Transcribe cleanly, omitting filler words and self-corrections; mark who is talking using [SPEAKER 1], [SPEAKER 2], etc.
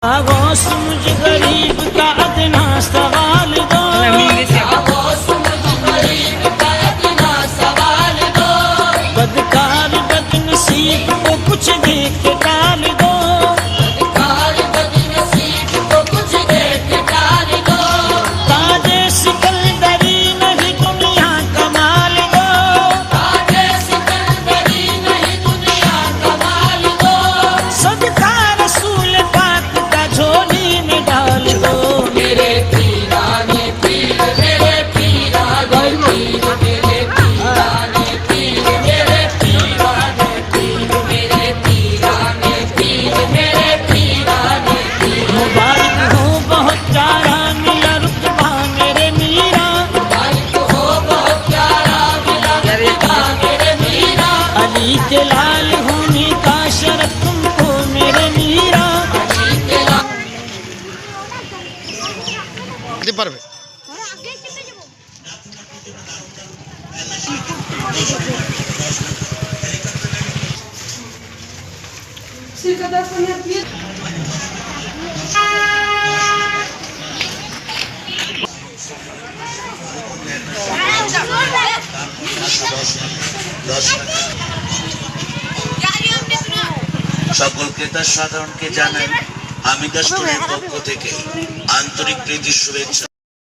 [SPEAKER 1] आगोश मुझ गरीब का अदना सवाल दो, आगोश मुझ गरीब का अदना सवाल दो, बदकार बदनसीब को कुछ दे के टाल दो, बदकार बदनसीब को कुछ दे के टाल दो, ताजे सिकंदरी नहीं दुनिया कमाल दो, ताजे सिकंदरी नहीं दुनिया कमाल दो, सदका रसूल पाक का झोली में डाल दो। मेरे पीराने पीर, मेरे पीराने पीर, मेरे पीराने पीर, मेरे पीराने पीर, मेरे पीराने पीर, मेरे पीराने पीर। मुबारक हो बहुत प्यारा मिला रुतबा मेरे मीरा, मुबारक हो बहुत प्यारा मिला रुतबा मेरे मीरा, अली के लाल होने का शरफ तुमको मेरे मीरा, अली के लाल
[SPEAKER 2] পারবে
[SPEAKER 3] সকল ক্রেতা সাধারণকে জানাই হামিদা স্টোরের পক্ষ থেকে আন্তরিক প্রীতি শুভেচ্ছা।